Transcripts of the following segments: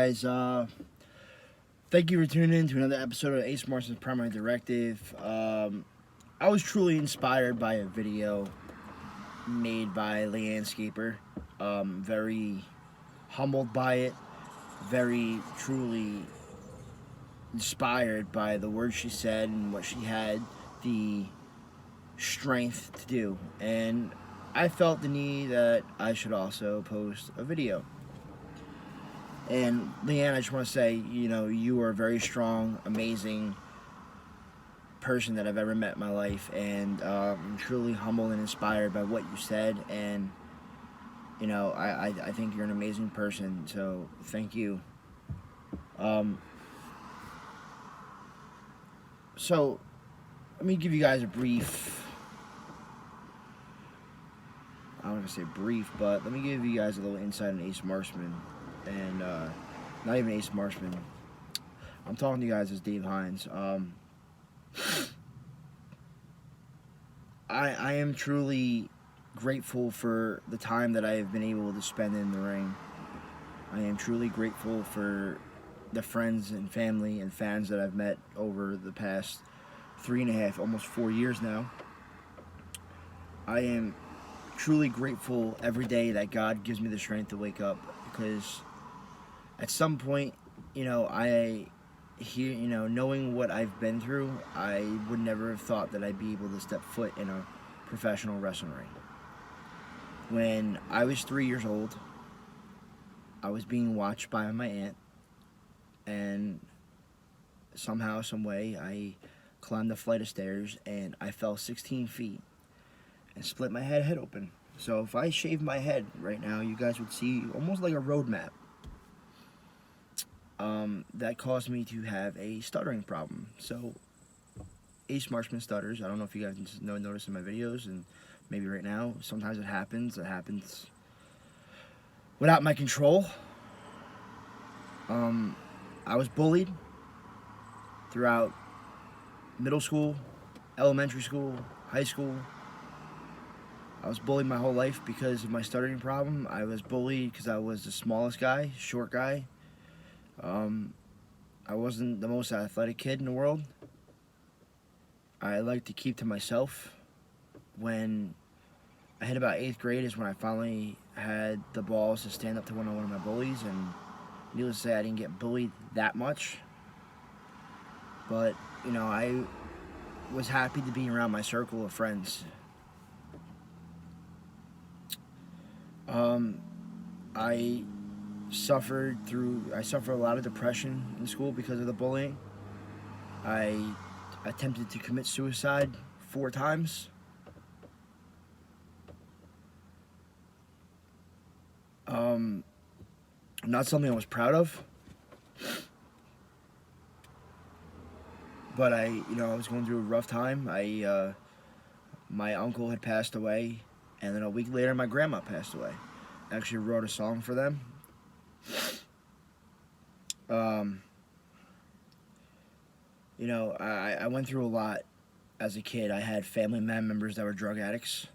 guys. Thank you for tuning in to another episode of Ace Marshman's Primary Directive. I was truly inspired by a video made by a landscaper. Very humbled by it. Very truly inspired by the words she said and what she had the strength to do. And I felt the need that I should also post a video. And Leanne, I just want to say, you are a very strong, amazing person that I've ever met in my life, and I'm truly humbled and inspired by what you said, and I think you're an amazing person, so thank you. So let me give you guys a brief, I don't want to say brief, but let me give you guys a little insight on Ace Marshman. And not even Ace Marshman. I'm talking to you guys as Dave Hines. I am truly grateful for the time that I have been able to spend in the ring. I am truly grateful for the friends and family and fans that I've met over the past 3.5, almost 4 years now. I am truly grateful every day that God gives me the strength to wake up, because at some point, knowing what I've been through, I would never have thought that I'd be able to step foot in a professional wrestling ring. When I was 3 years old, I was being watched by my aunt, and somehow, some way, I climbed a flight of stairs and I fell 16 feet and split my head open. So if I shaved my head right now, you guys would see almost like a road map. That caused me to have a stuttering problem. So Ace Marshman stutters. I don't know if you guys notice in my videos, and maybe right now, sometimes it happens. It happens without my control. I was bullied throughout middle school, elementary school, high school. I was bullied my whole life because of my stuttering problem. I was bullied because I was the smallest guy, short guy. I wasn't the most athletic kid in the world. I liked to keep to myself. When I hit about 8th grade is when I finally had the balls to stand up to one of my bullies, and needless to say, I didn't get bullied that much. But, I was happy to be around my circle of friends. I suffered a lot of depression in school because of the bullying. I attempted to commit suicide 4 times. Not something I was proud of. But I was going through a rough time. My uncle had passed away, and then a week later my grandma passed away. I actually wrote a song for them. I went through a lot as a kid. I had family members that were drug addicts.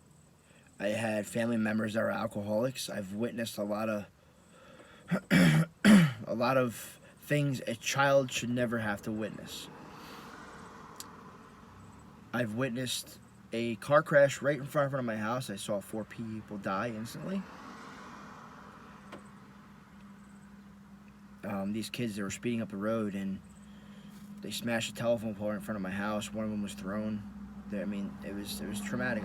I had family members that were alcoholics. I've witnessed a lot of a lot of things a child should never have to witness. I've witnessed a car crash right in front of my house. I saw 4 people die instantly. These kids, they were speeding up the road, and they smashed a telephone pole in front of my house. One of them was thrown. It was traumatic.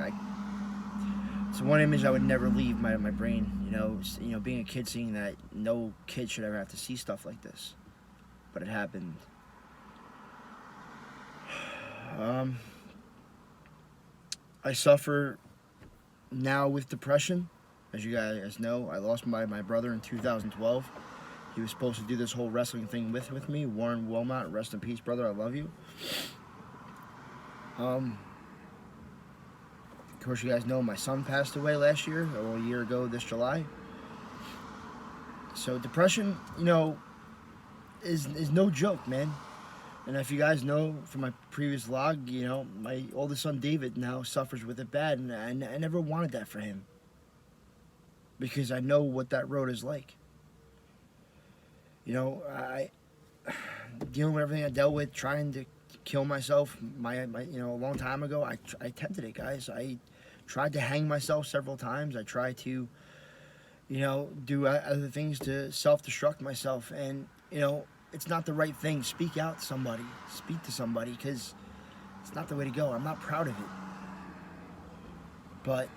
It's one image I would never leave my brain. Being a kid, seeing that, no kid should ever have to see stuff like this, but it happened. I suffer now with depression. As you guys know, I lost my brother in 2012. He was supposed to do this whole wrestling thing with me. Warren Wilmot, rest in peace, brother. I love you. Of course, you guys know my son passed away last year, or a year ago this July. So depression, is no joke, man. And if you guys know from my previous vlog, my oldest son David now suffers with it bad, and I never wanted that for him, because I know what that road is like. You know, I dealing with everything I dealt with, trying to kill myself. A long time ago, I attempted it, guys. I tried to hang myself several times. I tried to, do other things to self-destruct myself, and it's not the right thing. Speak out to somebody. Speak to somebody, because it's not the way to go. I'm not proud of it, but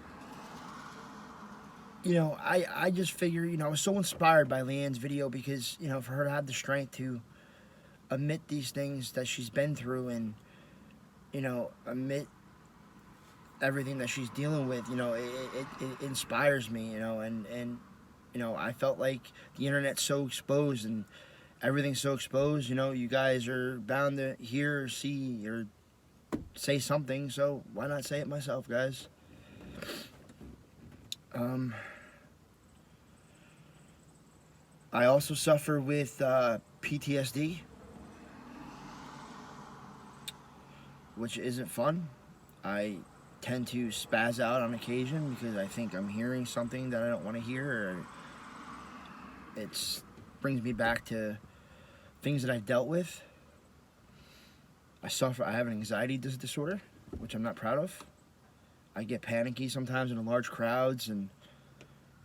I just figure, I was so inspired by Leanne's video because, for her to have the strength to admit these things that she's been through and, admit everything that she's dealing with, it inspires me, and I felt like the internet's so exposed and everything's so exposed, you guys are bound to hear or see or say something, so why not say it myself, guys? I also suffer with PTSD, which isn't fun. I tend to spaz out on occasion because I think I'm hearing something that I don't want to hear, or it brings me back to things that I've dealt with. I have an anxiety disorder, which I'm not proud of. I get panicky sometimes in large crowds, and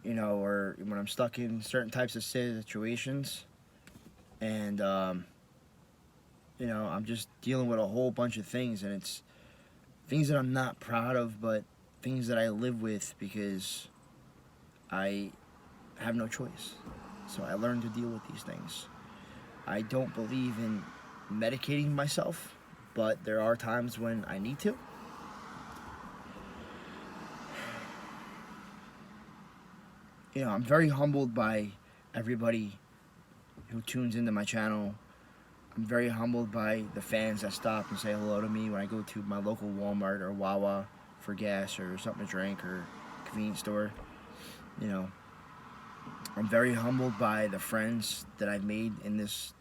or when I'm stuck in certain types of situations, and I'm just dealing with a whole bunch of things, and it's things that I'm not proud of, but things that I live with because I have no choice. So I learn to deal with these things. I don't believe in medicating myself, but there are times when I need to. I'm very humbled by everybody who tunes into my channel. I'm very humbled by the fans that stop and say hello to me when I go to my local Walmart or Wawa for gas or something to drink or convenience store. I'm very humbled by the friends that I've made in this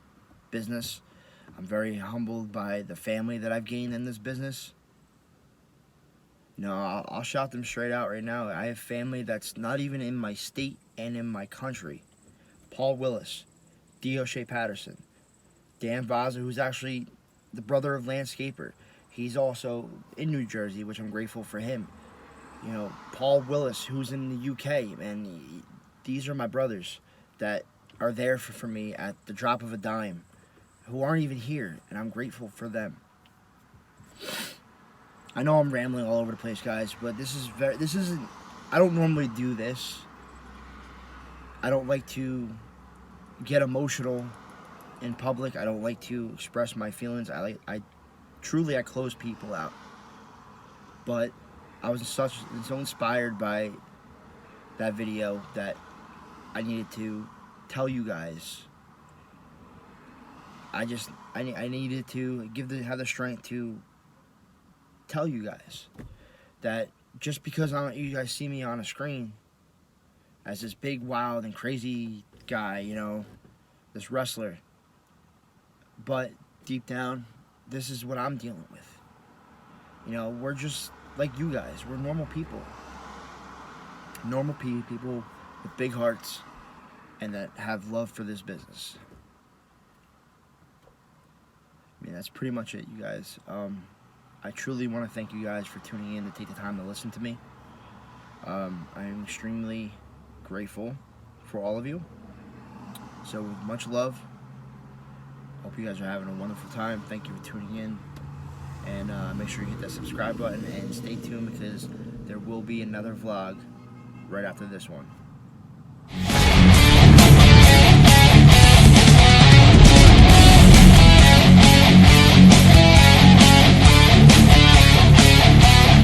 business. I'm very humbled by the family that I've gained in this business. I'll shout them straight out right now. I have family that's not even in my state and in my country. Paul Willis, D. O'Shea Patterson, Dan Vaza, who's actually the brother of Landscaper. He's also in New Jersey, which I'm grateful for him. Paul Willis, who's in the UK, and these are my brothers that are there for me at the drop of a dime, who aren't even here, and I'm grateful for them. I know I'm rambling all over the place, guys, but this isn't, I don't normally do this. I don't like to get emotional in public. I don't like to express my feelings. I close people out. But I was so inspired by that video that I needed to tell you guys. I needed to have the strength to tell you guys that just because you guys see me on a screen as this big, wild, and crazy guy, this wrestler, but deep down, this is what I'm dealing with. We're just like you guys. We're normal people. Normal people with big hearts and that have love for this business. That's pretty much it, you guys. I truly want to thank you guys for tuning in to take the time to listen to me. I am extremely grateful for all of you. So with much love, hope you guys are having a wonderful time. Thank you for tuning in. And make sure you hit that subscribe button and stay tuned because there will be another vlog right after this one.